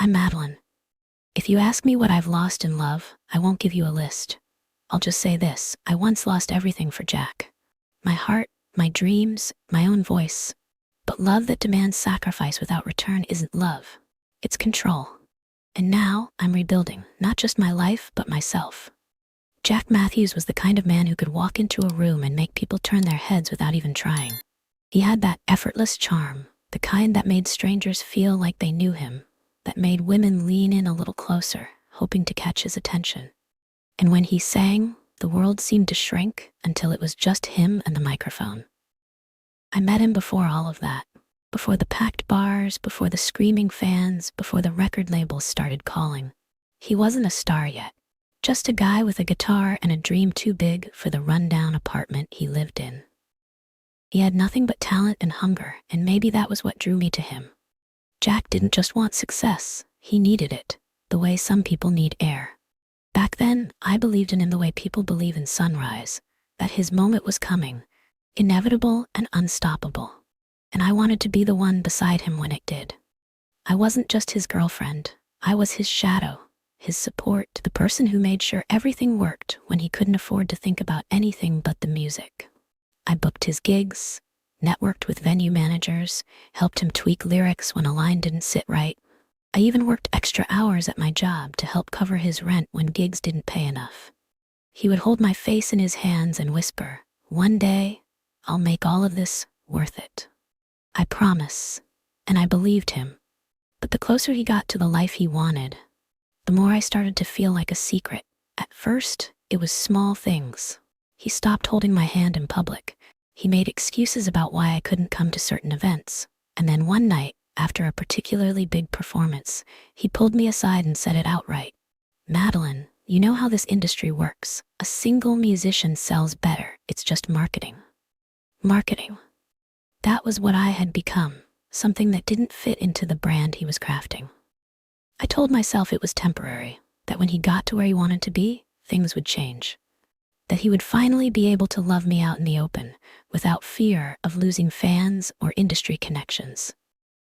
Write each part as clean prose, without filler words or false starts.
I'm Madeline. If you ask me what I've lost in love, I won't give you a list. I'll just say this: I once lost everything for Jack. My heart, my dreams, my own voice. But love that demands sacrifice without return isn't love. It's control. And now I'm rebuilding, not just my life, but myself. Jack Matthews was the kind of man who could walk into a room and make people turn their heads without even trying. He had that effortless charm, the kind that made strangers feel like they knew him, that made women lean in a little closer, hoping to catch his attention. And when he sang, the world seemed to shrink until it was just him and the microphone. I met him before all of that, before the packed bars, before the screaming fans, before the record labels started calling. He wasn't a star yet, just a guy with a guitar and a dream too big for the rundown apartment he lived in. He had nothing but talent and hunger, and maybe that was what drew me to him. Jack didn't just want success, he needed it, the way some people need air. Back then, I believed in him the way people believe in sunrise, that his moment was coming, inevitable and unstoppable. And I wanted to be the one beside him when it did. I wasn't just his girlfriend, I was his shadow, his support, the person who made sure everything worked when he couldn't afford to think about anything but the music. I booked his gigs, networked with venue managers, helped him tweak lyrics when a line didn't sit right. I even worked extra hours at my job to help cover his rent when gigs didn't pay enough. He would hold my face in his hands and whisper, "One day, I'll make all of this worth it. I promise." And I believed him. But the closer he got to the life he wanted, the more I started to feel like a secret. At first, it was small things. He stopped holding my hand in public. He made excuses about why I couldn't come to certain events. And then one night, after a particularly big performance, he pulled me aside and said it outright. "Madeline, you know how this industry works. A single musician sells better. It's just marketing." Marketing. That was what I had become, something that didn't fit into the brand he was crafting. I told myself it was temporary, that when he got to where he wanted to be, things would change. That he would finally be able to love me out in the open, without fear of losing fans or industry connections.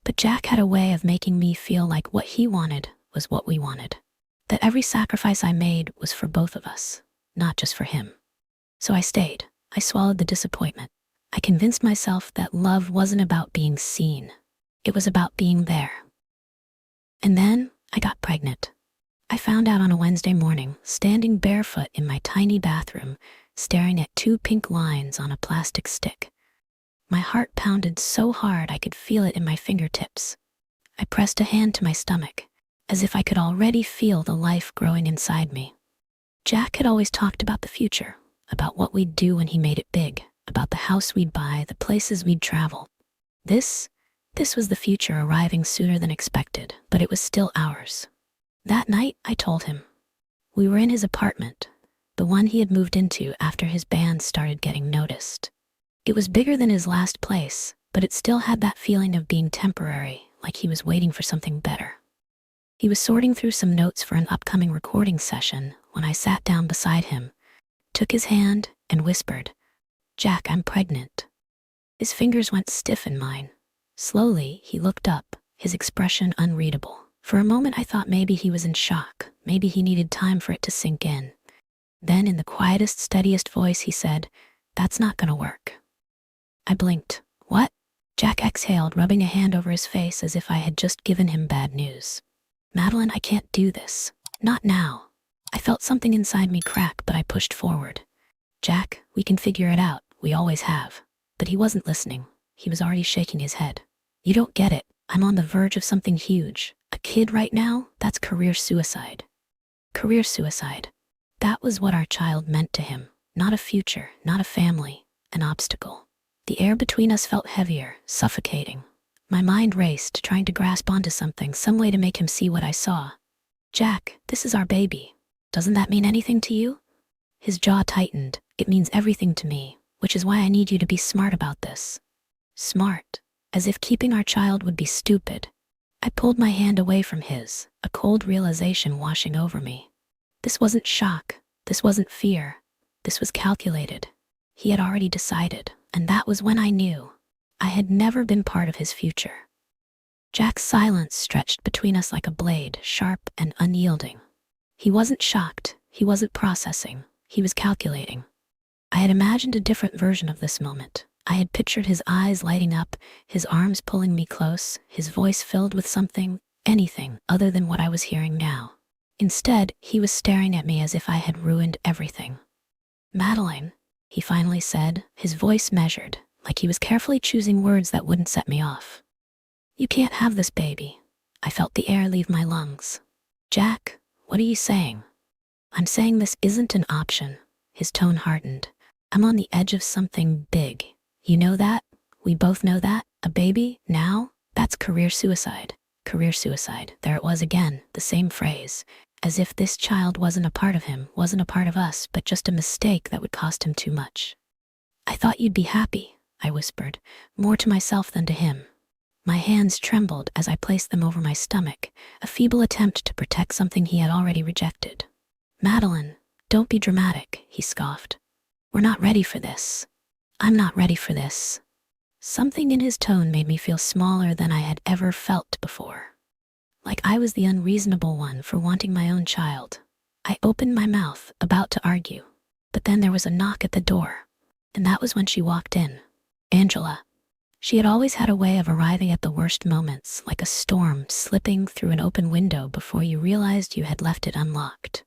But Jack had a way of making me feel like what he wanted was what we wanted. That every sacrifice I made was for both of us, not just for him. So I stayed. I swallowed the disappointment. I convinced myself that love wasn't about being seen. It was about being there. And then I got pregnant. I found out on a Wednesday morning, standing barefoot in my tiny bathroom, staring at 2 pink lines on a plastic stick. My heart pounded so hard I could feel it in my fingertips. I pressed a hand to my stomach, as if I could already feel the life growing inside me. Jack had always talked about the future, about what we'd do when he made it big, about the house we'd buy, the places we'd travel. This was the future arriving sooner than expected, but it was still ours. That night, I told him. We were in his apartment, the one he had moved into after his band started getting noticed. It was bigger than his last place, but it still had that feeling of being temporary, like he was waiting for something better. He was sorting through some notes for an upcoming recording session when I sat down beside him, took his hand, and whispered, "Jack, I'm pregnant." His fingers went stiff in mine. Slowly, he looked up, his expression unreadable. For a moment, I thought maybe he was in shock. Maybe he needed time for it to sink in. Then, in the quietest, steadiest voice, he said, "That's not gonna work." I blinked. "What?" Jack exhaled, rubbing a hand over his face as if I had just given him bad news. "Madeline, I can't do this. Not now." I felt something inside me crack, but I pushed forward. "Jack, we can figure it out. We always have." But he wasn't listening. He was already shaking his head. "You don't get it. I'm on the verge of something huge. A kid right now, that's career suicide." Career suicide. That was what our child meant to him. Not a future, not a family, an obstacle. The air between us felt heavier, suffocating. My mind raced, trying to grasp onto something, some way to make him see what I saw. "Jack, this is our baby. Doesn't that mean anything to you?" His jaw tightened. "It means everything to me, which is why I need you to be smart about this." Smart. As if keeping our child would be stupid. I pulled my hand away from his, a cold realization washing over me. This wasn't shock. This wasn't fear. This was calculated. He had already decided, and that was when I knew I had never been part of his future. Jack's silence stretched between us like a blade, sharp and unyielding. He wasn't shocked. He wasn't processing. He was calculating. I had imagined a different version of this moment. I had pictured his eyes lighting up, his arms pulling me close, his voice filled with something, anything other than what I was hearing now. Instead, he was staring at me as if I had ruined everything. "Madeline," he finally said, his voice measured, like he was carefully choosing words that wouldn't set me off. "You can't have this baby." I felt the air leave my lungs. "Jack, what are you saying?" "I'm saying this isn't an option." His tone hardened. "I'm on the edge of something big. You know that? We both know that? A baby, now? That's career suicide." Career suicide. There it was again, the same phrase. As if this child wasn't a part of him, wasn't a part of us, but just a mistake that would cost him too much. "I thought you'd be happy," I whispered, more to myself than to him. My hands trembled as I placed them over my stomach, a feeble attempt to protect something he had already rejected. "Madeline, don't be dramatic," he scoffed. "We're not ready for this. I'm not ready for this." Something in his tone made me feel smaller than I had ever felt before. Like I was the unreasonable one for wanting my own child. I opened my mouth, about to argue. But then there was a knock at the door. And that was when she walked in. Angela. She had always had a way of arriving at the worst moments, like a storm slipping through an open window before you realized you had left it unlocked.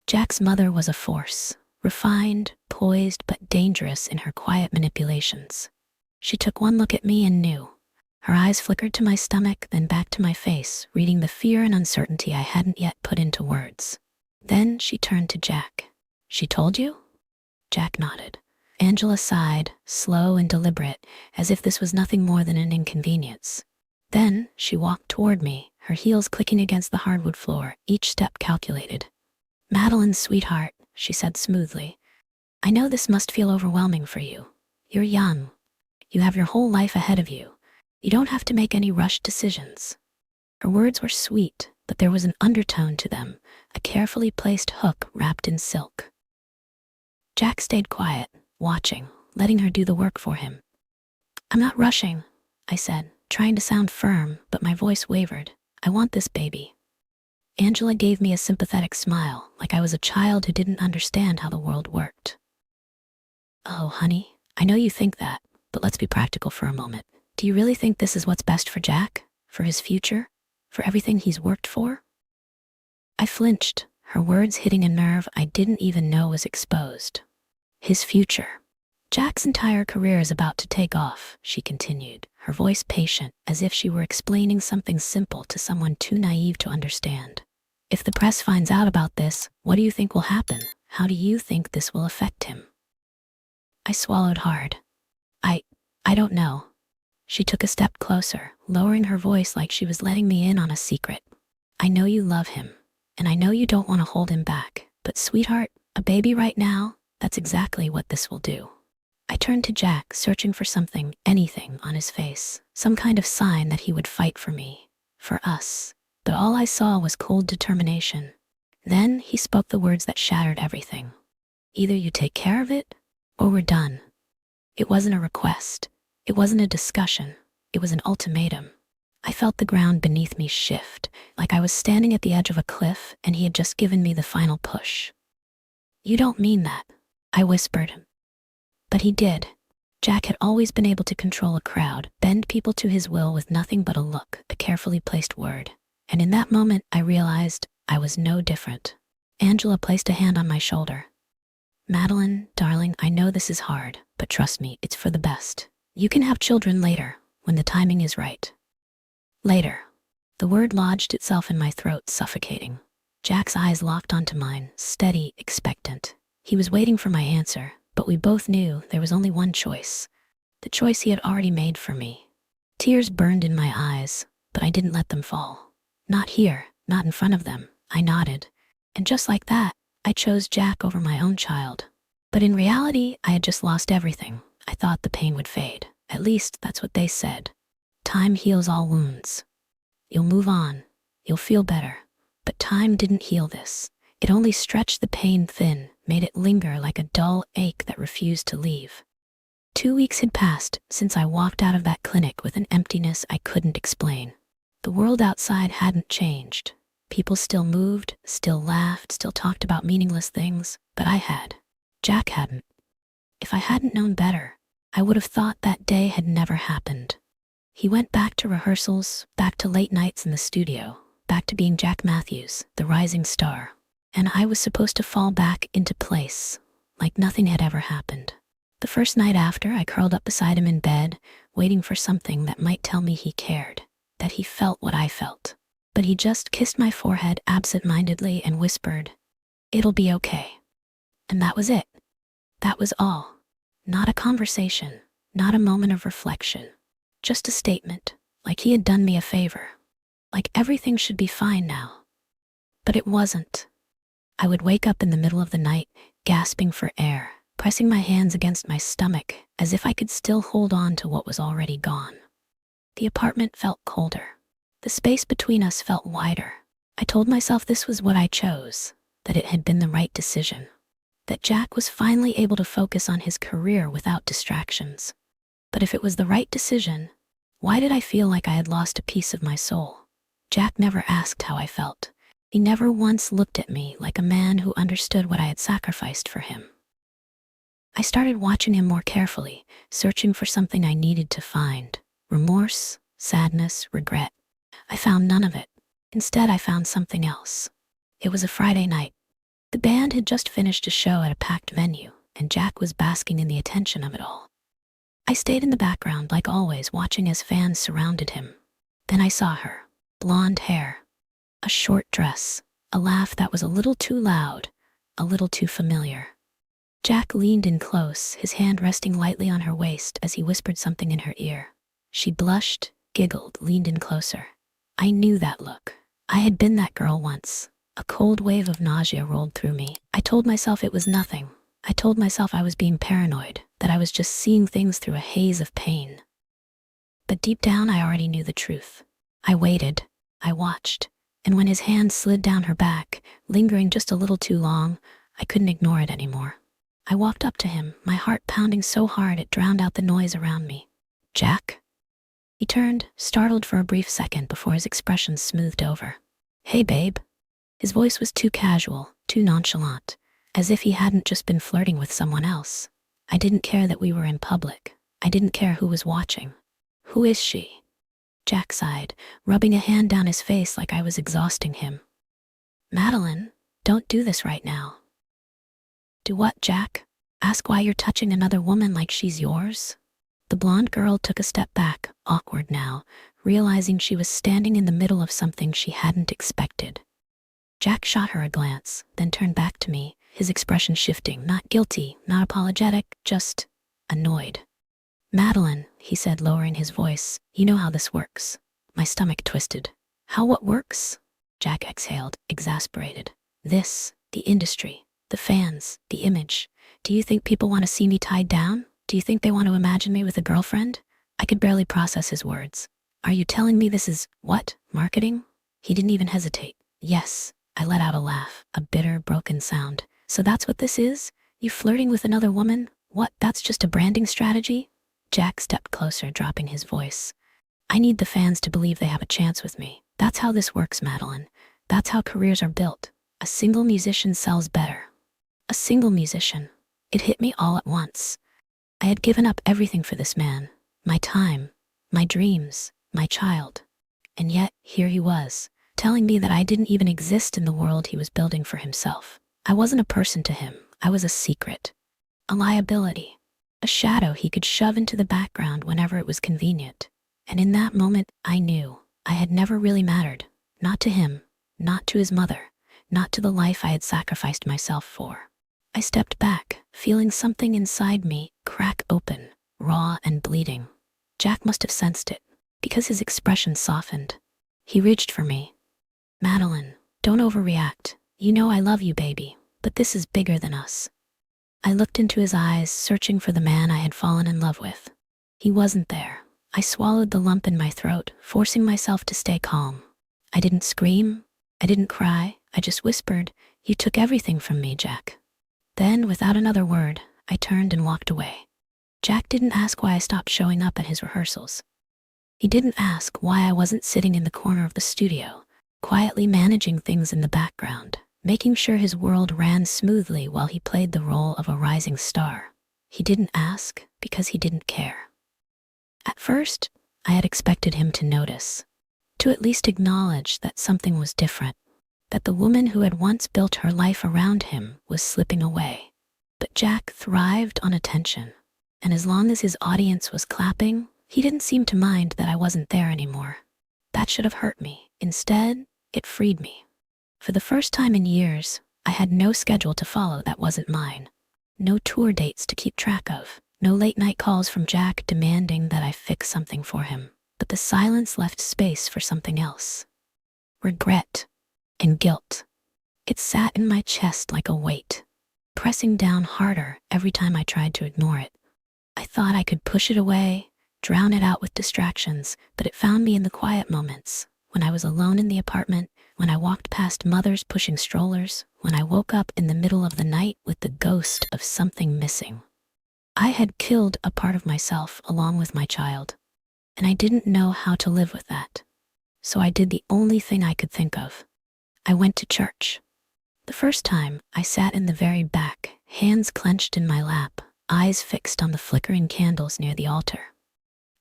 Jack's mother was a force, refined, poised, but dangerous in her quiet manipulations. She took one look at me and knew. Her eyes flickered to my stomach, then back to my face, reading the fear and uncertainty I hadn't yet put into words. Then she turned to Jack. "She told you?" Jack nodded. Angela sighed, slow and deliberate, as if this was nothing more than an inconvenience. Then she walked toward me, her heels clicking against the hardwood floor, each step calculated. "Madeline, sweetheart," she said smoothly, "I know this must feel overwhelming for you. You're young. You have your whole life ahead of you. You don't have to make any rushed decisions." Her words were sweet, but there was an undertone to them, a carefully placed hook wrapped in silk. Jack stayed quiet, watching, letting her do the work for him. "I'm not rushing," I said, trying to sound firm, but my voice wavered. "I want this baby." Angela gave me a sympathetic smile, like I was a child who didn't understand how the world worked. "Oh, honey, I know you think that, but let's be practical for a moment. Do you really think this is what's best for Jack? For his future? For everything he's worked for?" I flinched, her words hitting a nerve I didn't even know was exposed. "His future. Jack's entire career is about to take off," she continued, her voice patient, as if she were explaining something simple to someone too naive to understand. "If the press finds out about this, what do you think will happen? How do you think this will affect him?" I swallowed hard. I don't know." She took a step closer, lowering her voice like she was letting me in on a secret. "I know you love him, and I know you don't want to hold him back, but sweetheart, a baby right now, that's exactly what this will do." I turned to Jack, searching for something, anything, on his face, some kind of sign that he would fight for me, for us. But all I saw was cold determination. Then he spoke the words that shattered everything. "Either you take care of it, or we're done." It wasn't a request. It wasn't a discussion. It was an ultimatum. I felt the ground beneath me shift, like I was standing at the edge of a cliff and he had just given me the final push. "You don't mean that," I whispered. But he did. Jack had always been able to control a crowd, bend people to his will with nothing but a look, a carefully placed word. And in that moment, I realized I was no different. Angela placed a hand on my shoulder. "Madeline, darling, I know this is hard, but trust me, it's for the best. You can have children later, when the timing is right." Later. The word lodged itself in my throat, suffocating. Jack's eyes locked onto mine, steady, expectant. He was waiting for my answer, but we both knew there was only one choice. The choice he had already made for me. Tears burned in my eyes, but I didn't let them fall. "Not here, not in front of them," I nodded. And just like that, I chose Jack over my own child. But in reality, I had just lost everything. I thought the pain would fade. At least, that's what they said. Time heals all wounds. You'll move on. You'll feel better. But time didn't heal this. It only stretched the pain thin, made it linger like a dull ache that refused to leave. 2 weeks had passed since I walked out of that clinic with an emptiness I couldn't explain. The world outside hadn't changed. People still moved, still laughed, still talked about meaningless things, but I had. Jack hadn't. If I hadn't known better, I would have thought that day had never happened. He went back to rehearsals, back to late nights in the studio, back to being Jack Matthews, the rising star. And I was supposed to fall back into place, like nothing had ever happened. The first night after, I curled up beside him in bed, waiting for something that might tell me he cared, that he felt what I felt. But he just kissed my forehead absent-mindedly and whispered, "It'll be okay." And that was it. That was all. Not a conversation, not a moment of reflection. Just a statement, like he had done me a favor. Like everything should be fine now. But it wasn't. I would wake up in the middle of the night, gasping for air, pressing my hands against my stomach, as if I could still hold on to what was already gone. The apartment felt colder. The space between us felt wider. I told myself this was what I chose, that it had been the right decision, that Jack was finally able to focus on his career without distractions. But if it was the right decision, why did I feel like I had lost a piece of my soul? Jack never asked how I felt. He never once looked at me like a man who understood what I had sacrificed for him. I started watching him more carefully, searching for something I needed to find. Remorse, sadness, regret. I found none of it. Instead, I found something else. It was a Friday night. The band had just finished a show at a packed venue, and Jack was basking in the attention of it all. I stayed in the background like always, watching as fans surrounded him. Then I saw her. Blonde hair, a short dress, a laugh that was a little too loud, a little too familiar. Jack leaned in close, his hand resting lightly on her waist as he whispered something in her ear. She blushed, giggled, leaned in closer. I knew that look. I had been that girl once. A cold wave of nausea rolled through me. I told myself it was nothing. I told myself I was being paranoid, that I was just seeing things through a haze of pain. But deep down, I already knew the truth. I waited. I watched. And when his hand slid down her back, lingering just a little too long, I couldn't ignore it anymore. I walked up to him, my heart pounding so hard it drowned out the noise around me. "Jack?" He turned, startled for a brief second before his expression smoothed over. "Hey, babe." His voice was too casual, too nonchalant, as if he hadn't just been flirting with someone else. I didn't care that we were in public. I didn't care who was watching. "Who is she?" Jack sighed, rubbing a hand down his face like I was exhausting him. "Madeline, don't do this right now." "Do what, Jack? Ask why you're touching another woman like she's yours?" The blonde girl took a step back, awkward now, realizing she was standing in the middle of something she hadn't expected. Jack shot her a glance, then turned back to me, his expression shifting, not guilty, not apologetic, just annoyed. "Madeline," he said, lowering his voice, "you know how this works." My stomach twisted. "How what works?" Jack exhaled, exasperated. "This, the industry, the fans, the image. Do you think people want to see me tied down? Do you think they want to imagine me with a girlfriend?" I could barely process his words. "Are you telling me this is, what, marketing?" He didn't even hesitate. "Yes." I let out a laugh, a bitter, broken sound. "So that's what this is? You flirting with another woman? What, that's just a branding strategy?" Jack stepped closer, dropping his voice. "I need the fans to believe they have a chance with me. That's how this works, Madeline. That's how careers are built. A single musician sells better. A single musician." It hit me all at once. I had given up everything for this man. My time, my dreams, my child. And yet, here he was, telling me that I didn't even exist in the world he was building for himself. I wasn't a person to him. I was a secret. A liability. A shadow he could shove into the background whenever it was convenient. And in that moment, I knew I had never really mattered. Not to him, not to his mother, not to the life I had sacrificed myself for. I stepped back, feeling something inside me crack open, raw and bleeding. Jack must have sensed it, because his expression softened. He reached for me. "Madeline, don't overreact. You know I love you, baby, but this is bigger than us." I looked into his eyes, searching for the man I had fallen in love with. He wasn't there. I swallowed the lump in my throat, forcing myself to stay calm. I didn't scream. I didn't cry. I just whispered, "You took everything from me, Jack." Then, without another word, I turned and walked away. Jack didn't ask why I stopped showing up at his rehearsals. He didn't ask why I wasn't sitting in the corner of the studio, quietly managing things in the background, making sure his world ran smoothly while he played the role of a rising star. He didn't ask because he didn't care. At first, I had expected him to notice, to at least acknowledge that something was different, that the woman who had once built her life around him was slipping away. But Jack thrived on attention, and as long as his audience was clapping, he didn't seem to mind that I wasn't there anymore. That should have hurt me. Instead, it freed me. For the first time in years, I had no schedule to follow that wasn't mine. No tour dates to keep track of. No late-night calls from Jack demanding that I fix something for him. But the silence left space for something else. Regret and guilt. It sat in my chest like a weight, pressing down harder every time I tried to ignore it. I thought I could push it away, drown it out with distractions, but it found me in the quiet moments, when I was alone in the apartment, when I walked past mothers pushing strollers, when I woke up in the middle of the night with the ghost of something missing. I had killed a part of myself along with my child, and I didn't know how to live with that. So I did the only thing I could think of. I went to church. The first time, I sat in the very back, hands clenched in my lap, eyes fixed on the flickering candles near the altar.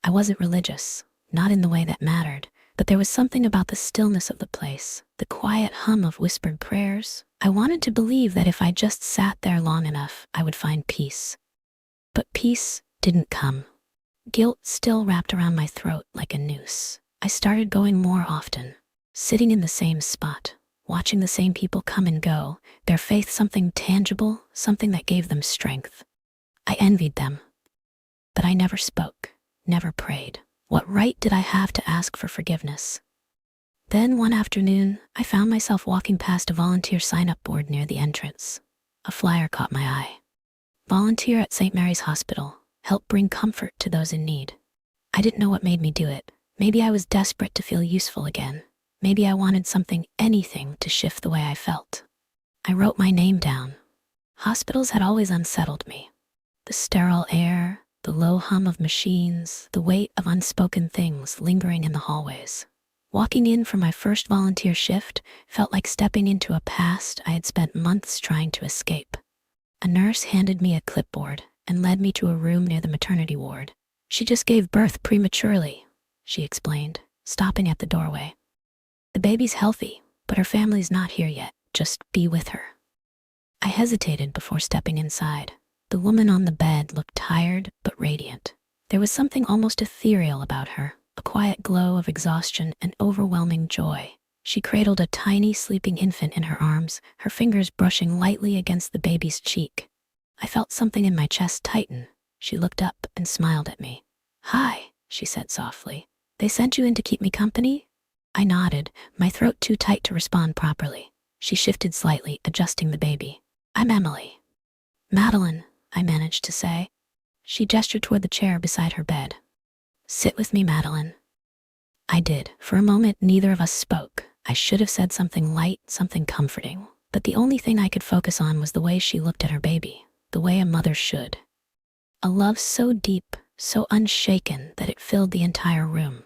I wasn't religious, not in the way that mattered, but there was something about the stillness of the place, the quiet hum of whispered prayers. I wanted to believe that if I just sat there long enough, I would find peace. But peace didn't come. Guilt still wrapped around my throat like a noose. I started going more often, sitting in the same spot, watching the same people come and go, their faith something tangible, something that gave them strength. I envied them, but I never spoke, never prayed. What right did I have to ask for forgiveness? Then one afternoon, I found myself walking past a volunteer sign-up board near the entrance. A flyer caught my eye. Volunteer at St. Mary's Hospital. Help bring comfort to those in need. I didn't know what made me do it. Maybe I was desperate to feel useful again. Maybe I wanted something, anything, to shift the way I felt. I wrote my name down. Hospitals had always unsettled me. The sterile air, the low hum of machines, the weight of unspoken things lingering in the hallways. Walking in for my first volunteer shift felt like stepping into a past I had spent months trying to escape. A nurse handed me a clipboard and led me to a room near the maternity ward. She just gave birth prematurely, she explained, stopping at the doorway. The baby's healthy, but her family's not here yet. Just be with her. I hesitated before stepping inside. The woman on the bed looked tired but radiant. There was something almost ethereal about her, a quiet glow of exhaustion and overwhelming joy. She cradled a tiny sleeping infant in her arms, her fingers brushing lightly against the baby's cheek. I felt something in my chest tighten. She looked up and smiled at me. "Hi," she said softly. "They sent you in to keep me company?" I nodded, my throat too tight to respond properly. She shifted slightly, adjusting the baby. "I'm Emily." "Madeline," I managed to say. She gestured toward the chair beside her bed. "Sit with me, Madeline." I did. For a moment, neither of us spoke. I should have said something light, something comforting. But the only thing I could focus on was the way she looked at her baby, the way a mother should. A love so deep, so unshaken that it filled the entire room.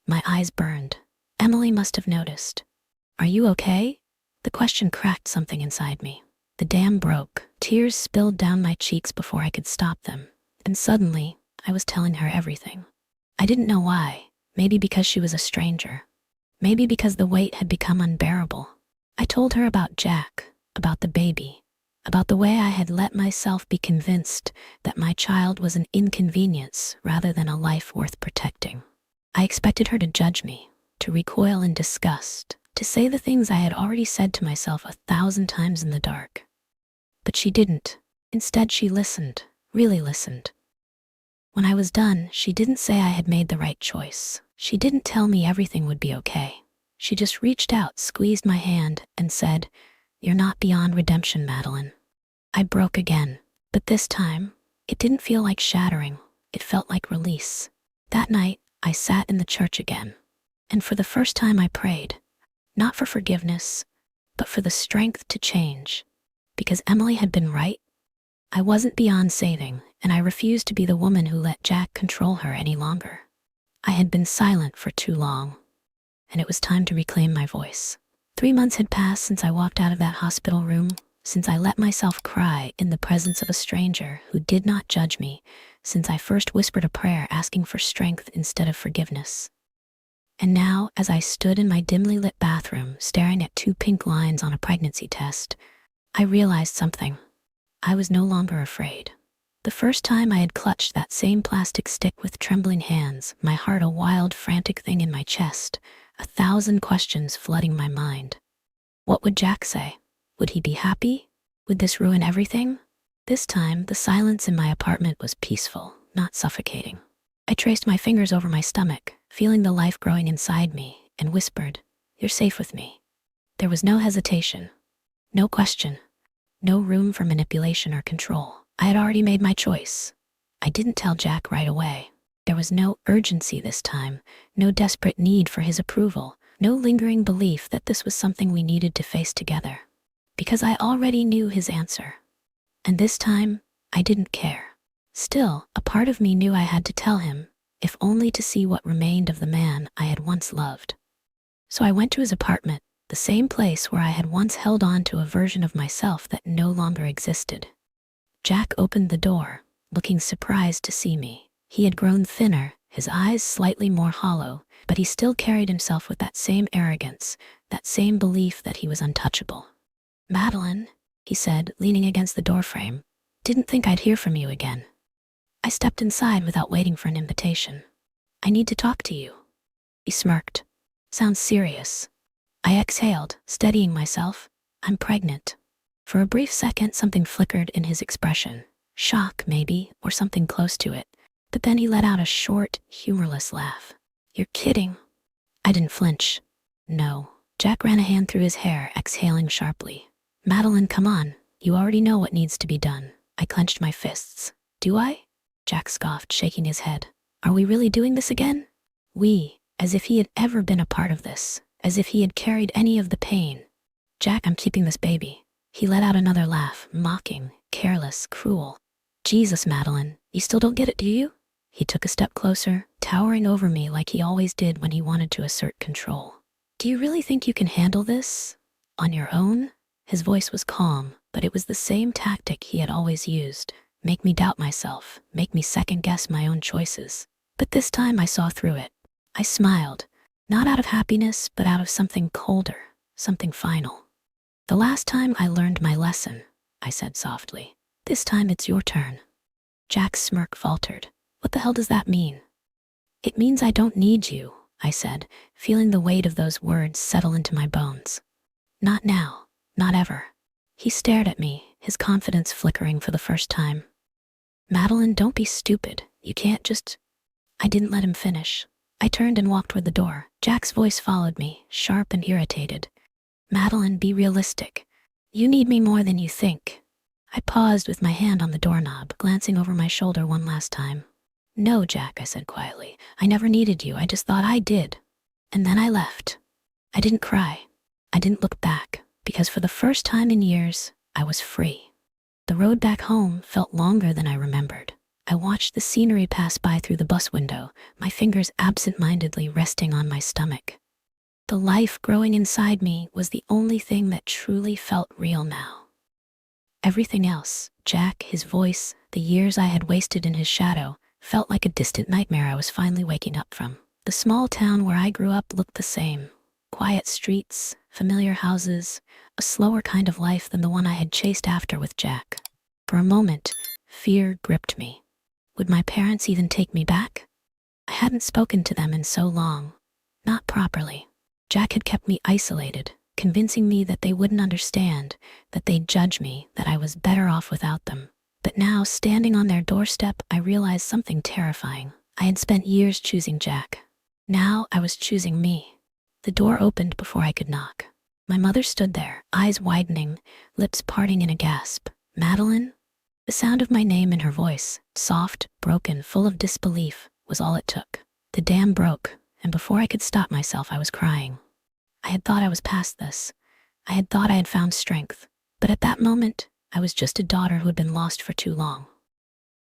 My eyes burned. Emily must have noticed. "Are you okay?" The question cracked something inside me. The dam broke. Tears spilled down my cheeks before I could stop them. And suddenly, I was telling her everything. I didn't know why. Maybe because she was a stranger. Maybe because the weight had become unbearable. I told her about Jack, about the baby, about the way I had let myself be convinced that my child was an inconvenience rather than a life worth protecting. I expected her to judge me, to recoil in disgust, to say the things I had already said to myself 1,000 times in the dark. But she didn't. Instead, she listened, really listened. When I was done, she didn't say I had made the right choice. She didn't tell me everything would be okay. She just reached out, squeezed my hand, and said, "You're not beyond redemption, Madeline." I broke again, but this time, it didn't feel like shattering. It felt like release. That night, I sat in the church again. And for the first time I prayed, not for forgiveness, but for the strength to change. Because Emily had been right. I wasn't beyond saving, and I refused to be the woman who let Jack control her any longer. I had been silent for too long, and it was time to reclaim my voice. 3 months had passed since I walked out of that hospital room, since I let myself cry in the presence of a stranger who did not judge me, since I first whispered a prayer asking for strength instead of forgiveness. And now, as I stood in my dimly lit bathroom staring at 2 pink lines on a pregnancy test, I realized something. I was no longer afraid. The first time I had clutched that same plastic stick with trembling hands, my heart a wild, frantic thing in my chest, 1,000 questions flooding my mind. What would Jack say? Would he be happy? Would this ruin everything? This time, the silence in my apartment was peaceful, not suffocating. I traced my fingers over my stomach, feeling the life growing inside me, and whispered, "You're safe with me." There was no hesitation, no question, no room for manipulation or control. I had already made my choice. I didn't tell Jack right away. There was no urgency this time, no desperate need for his approval, no lingering belief that this was something we needed to face together. Because I already knew his answer. And this time, I didn't care. Still, a part of me knew I had to tell him, if only to see what remained of the man I had once loved. So I went to his apartment, the same place where I had once held on to a version of myself that no longer existed. Jack opened the door, looking surprised to see me. He had grown thinner, his eyes slightly more hollow, but he still carried himself with that same arrogance, that same belief that he was untouchable. "Madeline," he said, leaning against the doorframe, "didn't think I'd hear from you again." I stepped inside without waiting for an invitation. "I need to talk to you." He smirked. "Sounds serious." I exhaled, steadying myself. "I'm pregnant." For a brief second, something flickered in his expression. Shock, maybe, or something close to it. But then he let out a short, humorless laugh. "You're kidding." I didn't flinch. "No." Jack ran a hand through his hair, exhaling sharply. "Madeline, come on. You already know what needs to be done." I clenched my fists. "Do I?" Jack scoffed, shaking his head. "Are we really doing this again?" We, as if he had ever been a part of this, as if he had carried any of the pain. "Jack, I'm keeping this baby." He let out another laugh, mocking, careless, cruel. "Jesus, Madeline, you still don't get it, do you?" He took a step closer, towering over me like he always did when he wanted to assert control. "Do you really think you can handle this? On your own?" His voice was calm, but it was the same tactic he had always used. Make me doubt myself, make me second-guess my own choices. But this time I saw through it. I smiled, not out of happiness, but out of something colder, something final. "The last time I learned my lesson," I said softly. "This time it's your turn." Jack's smirk faltered. "What the hell does that mean?" "It means I don't need you," I said, feeling the weight of those words settle into my bones. "Not now, not ever." He stared at me, his confidence flickering for the first time. "Madeline, don't be stupid. You can't just—" I didn't let him finish. I turned and walked toward the door. Jack's voice followed me, sharp and irritated. "Madeline, be realistic. You need me more than you think." I paused with my hand on the doorknob, glancing over my shoulder one last time. "No, Jack," I said quietly. "I never needed you. I just thought I did." And then I left. I didn't cry. I didn't look back, because for the first time in years, I was free. The road back home felt longer than I remembered. I watched the scenery pass by through the bus window, my fingers absent-mindedly resting on my stomach. The life growing inside me was the only thing that truly felt real now. Everything else, Jack, his voice, the years I had wasted in his shadow, felt like a distant nightmare I was finally waking up from. The small town where I grew up looked the same. Quiet streets, familiar houses, a slower kind of life than the one I had chased after with Jack. For a moment, fear gripped me. Would my parents even take me back? I hadn't spoken to them in so long. Not properly. Jack had kept me isolated, convincing me that they wouldn't understand, that they'd judge me, that I was better off without them. But now, standing on their doorstep, I realized something terrifying. I had spent years choosing Jack. Now I was choosing me. The door opened before I could knock. My mother stood there, eyes widening, lips parting in a gasp. "Madeline?" The sound of my name in her voice, soft, broken, full of disbelief, was all it took. The dam broke, and before I could stop myself, I was crying. I had thought I was past this. I had thought I had found strength. But at that moment, I was just a daughter who had been lost for too long.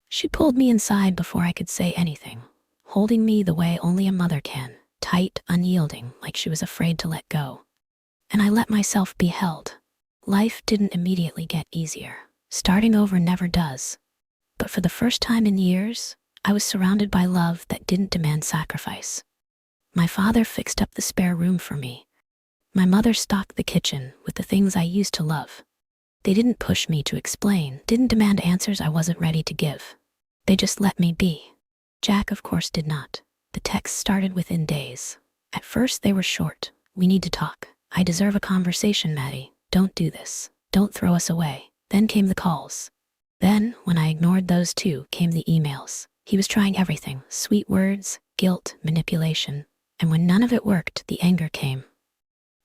She pulled me inside before I could say anything, holding me the way only a mother can, tight, unyielding, like she was afraid to let go. And I let myself be held. Life didn't immediately get easier. Starting over never does. But for the first time in years, I was surrounded by love that didn't demand sacrifice. My father fixed up the spare room for me. My mother stocked the kitchen with the things I used to love. They didn't push me to explain, didn't demand answers I wasn't ready to give. They just let me be. Jack, of course, did not. The texts started within days. At first, they were short. "We need to talk. I deserve a conversation, Maddie. Don't do this. Don't throw us away." Then came the calls. Then, when I ignored those two, came the emails. He was trying everything: sweet words, guilt, manipulation. And when none of it worked, the anger came.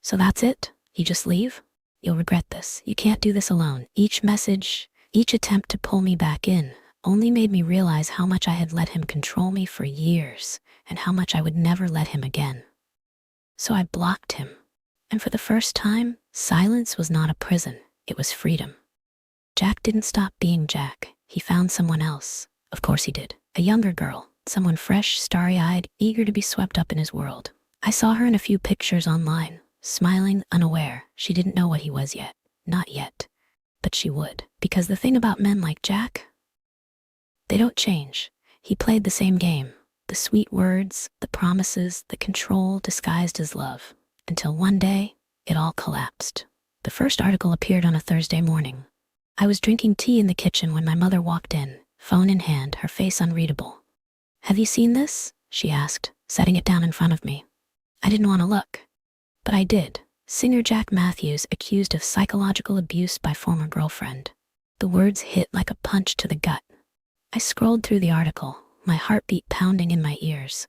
"So that's it? You just leave? You'll regret this. You can't do this alone." Each message, each attempt to pull me back in, only made me realize how much I had let him control me for years, and how much I would never let him again. So I blocked him. And for the first time, silence was not a prison, it was freedom. Jack didn't stop being Jack. He found someone else. Of course he did. A younger girl, someone fresh, starry-eyed, eager to be swept up in his world. I saw her in a few pictures online, smiling, unaware. She didn't know what he was yet. Not yet. But she would. Because the thing about men like Jack, they don't change. He played the same game. The sweet words, the promises, the control disguised as love. Until one day, it all collapsed. The first article appeared on a Thursday morning. I was drinking tea in the kitchen when my mother walked in, phone in hand, her face unreadable. "Have you seen this?" she asked, setting it down in front of me. I didn't want to look. But I did. Singer Jack Matthews accused of psychological abuse by former girlfriend. The words hit like a punch to the gut. I scrolled through the article, my heartbeat pounding in my ears.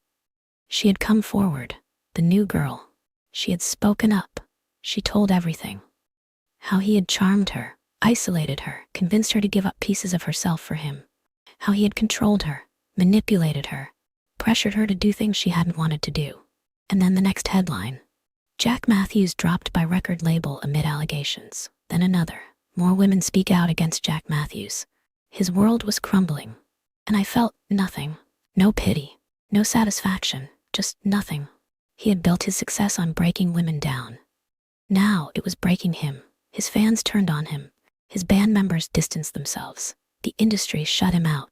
She had come forward, the new girl. She had spoken up. She told everything. How he had charmed her, isolated her, convinced her to give up pieces of herself for him. How he had controlled her, manipulated her, pressured her to do things she hadn't wanted to do. And then the next headline: Jack Matthews dropped by record label amid allegations. Then another. More women speak out against Jack Matthews. His world was crumbling. And I felt nothing. No pity. No satisfaction. Just nothing. He had built his success on breaking women down. Now it was breaking him. His fans turned on him. His band members distanced themselves. The industry shut him out.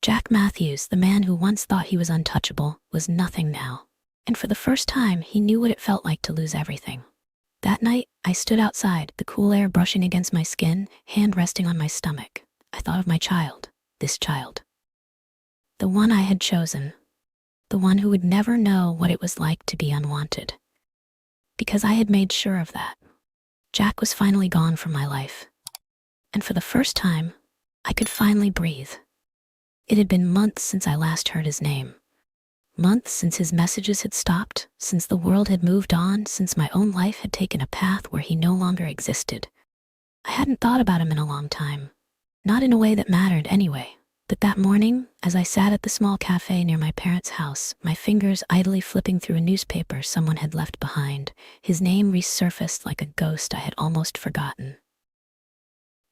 Jack Matthews, the man who once thought he was untouchable, was nothing now. And for the first time, he knew what it felt like to lose everything. That night, I stood outside, the cool air brushing against my skin, hand resting on my stomach. I thought of my child, this child. The one I had chosen. The one who would never know what it was like to be unwanted. Because I had made sure of that. Jack was finally gone from my life. And for the first time, I could finally breathe. It had been months since I last heard his name. Months since his messages had stopped, since the world had moved on, since my own life had taken a path where he no longer existed. I hadn't thought about him in a long time. Not in a way that mattered anyway. But that morning, as I sat at the small cafe near my parents' house, my fingers idly flipping through a newspaper someone had left behind, his name resurfaced like a ghost I had almost forgotten.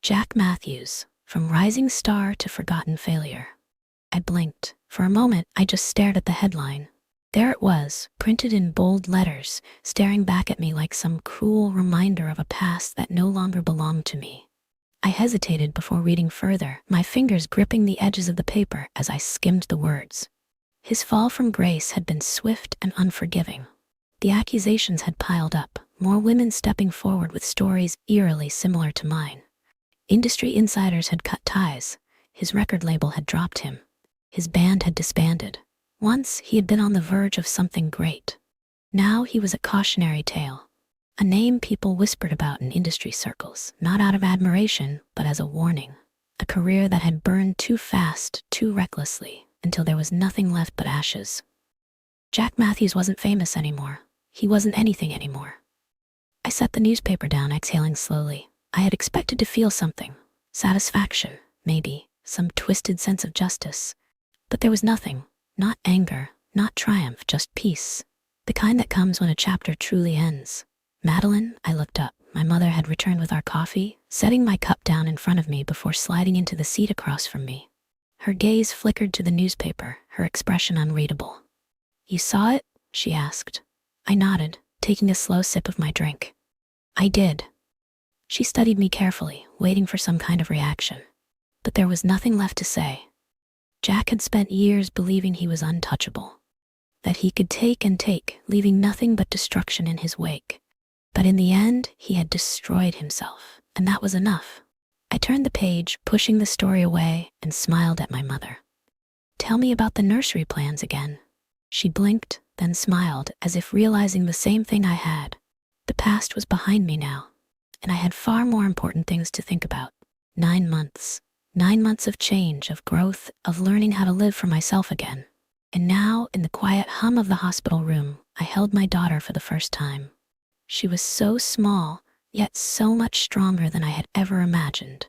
Jack Matthews, from rising star to forgotten failure. I blinked. For a moment, I just stared at the headline. There it was, printed in bold letters, staring back at me like some cruel reminder of a past that no longer belonged to me. I hesitated before reading further, my fingers gripping the edges of the paper as I skimmed the words. His fall from grace had been swift and unforgiving. The accusations had piled up, more women stepping forward with stories eerily similar to mine. Industry insiders had cut ties. His record label had dropped him. His band had disbanded. Once, he had been on the verge of something great. Now he was a cautionary tale. A name people whispered about in industry circles, not out of admiration, but as a warning. A career that had burned too fast, too recklessly, until there was nothing left but ashes. Jack Matthews wasn't famous anymore. He wasn't anything anymore. I set the newspaper down, exhaling slowly. I had expected to feel something. Satisfaction, maybe, some twisted sense of justice. But there was nothing. Not anger, not triumph, just peace. The kind that comes when a chapter truly ends. Madeline, I looked up. My mother had returned with our coffee, setting my cup down in front of me before sliding into the seat across from me. Her gaze flickered to the newspaper, her expression unreadable. "You saw it?" she asked. I nodded, taking a slow sip of my drink. "I did." She studied me carefully, waiting for some kind of reaction. But there was nothing left to say. Jack had spent years believing he was untouchable, that he could take and take, leaving nothing but destruction in his wake. But in the end, he had destroyed himself, and that was enough. I turned the page, pushing the story away, and smiled at my mother. "Tell me about the nursery plans again." She blinked, then smiled, as if realizing the same thing I had. The past was behind me now, and I had far more important things to think about. 9 months. 9 months of change, of growth, of learning how to live for myself again. And now, in the quiet hum of the hospital room, I held my daughter for the first time. She was so small, yet so much stronger than I had ever imagined.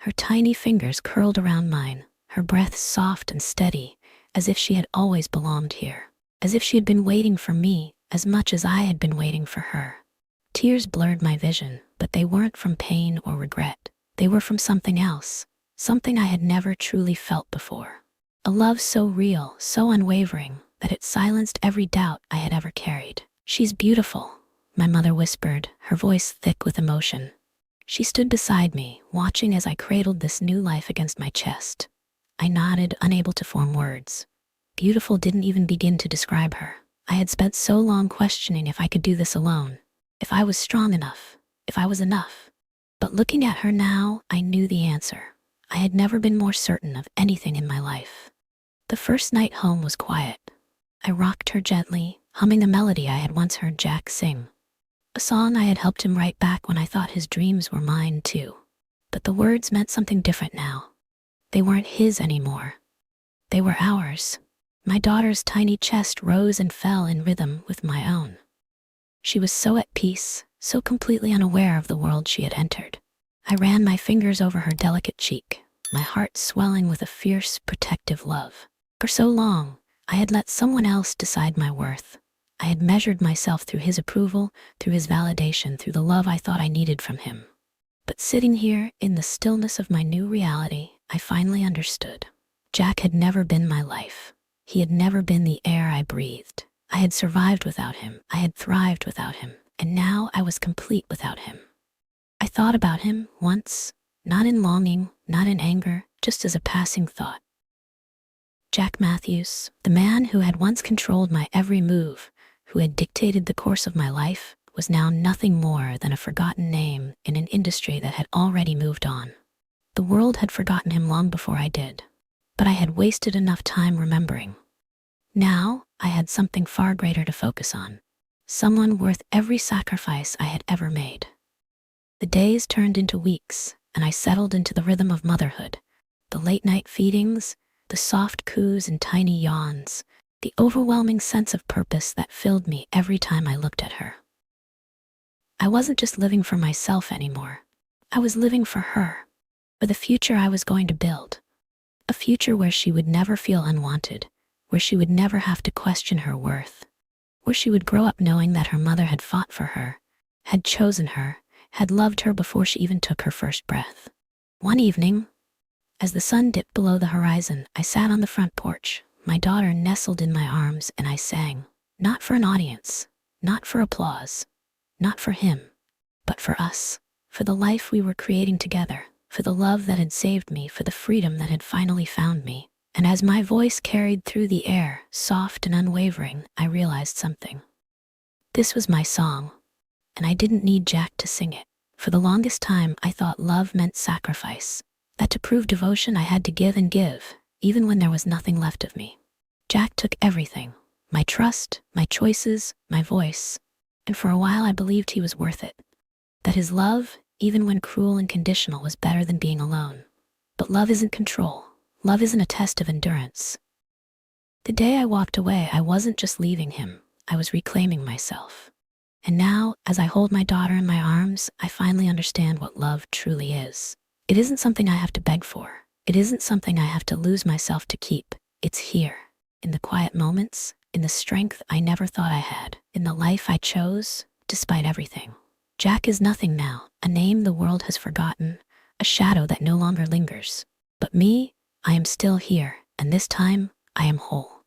Her tiny fingers curled around mine, her breath soft and steady, as if she had always belonged here, as if she had been waiting for me as much as I had been waiting for her. Tears blurred my vision, but they weren't from pain or regret. They were from something else, something I had never truly felt before. A love so real, so unwavering, that it silenced every doubt I had ever carried. "She's beautiful," my mother whispered, her voice thick with emotion. She stood beside me, watching as I cradled this new life against my chest. I nodded, unable to form words. Beautiful didn't even begin to describe her. I had spent so long questioning if I could do this alone, if I was strong enough, if I was enough. But looking at her now, I knew the answer. I had never been more certain of anything in my life. The first night home was quiet. I rocked her gently, humming a melody I had once heard Jack sing. A song I had helped him write back when I thought his dreams were mine too. But the words meant something different now. They weren't his anymore. They were ours. My daughter's tiny chest rose and fell in rhythm with my own. She was so at peace, so completely unaware of the world she had entered. I ran my fingers over her delicate cheek, my heart swelling with a fierce, protective love. For so long, I had let someone else decide my worth. I had measured myself through his approval, through his validation, through the love I thought I needed from him. But sitting here, in the stillness of my new reality, I finally understood. Jack had never been my life. He had never been the air I breathed. I had survived without him. I had thrived without him. And now I was complete without him. I thought about him once, not in longing, not in anger, just as a passing thought. Jack Matthews, the man who had once controlled my every move, who had dictated the course of my life, was now nothing more than a forgotten name in an industry that had already moved on. The world had forgotten him long before I did, but I had wasted enough time remembering. Now, I had something far greater to focus on, someone worth every sacrifice I had ever made. The days turned into weeks, and I settled into the rhythm of motherhood. The late-night feedings, the soft coos and tiny yawns, the overwhelming sense of purpose that filled me every time I looked at her. I wasn't just living for myself anymore. I was living for her, for the future I was going to build. A future where she would never feel unwanted, where she would never have to question her worth, where she would grow up knowing that her mother had fought for her, had chosen her, had loved her before she even took her first breath. One evening, as the sun dipped below the horizon, I sat on the front porch, my daughter nestled in my arms, and I sang, not for an audience, not for applause, not for him, but for us, for the life we were creating together, for the love that had saved me, for the freedom that had finally found me. And as my voice carried through the air, soft and unwavering, I realized something. This was my song, and I didn't need Jack to sing it. For the longest time, I thought love meant sacrifice, that to prove devotion I had to give and give, even when there was nothing left of me. Jack took everything, my trust, my choices, my voice, and for a while I believed he was worth it, that his love, even when cruel and conditional, was better than being alone. But love isn't control. Love isn't a test of endurance. The day I walked away, I wasn't just leaving him, I was reclaiming myself. And now, as I hold my daughter in my arms, I finally understand what love truly is. It isn't something I have to beg for. It isn't something I have to lose myself to keep. It's here, in the quiet moments, in the strength I never thought I had, in the life I chose, despite everything. Jack is nothing now, a name the world has forgotten, a shadow that no longer lingers. But me, I am still here, and this time, I am whole.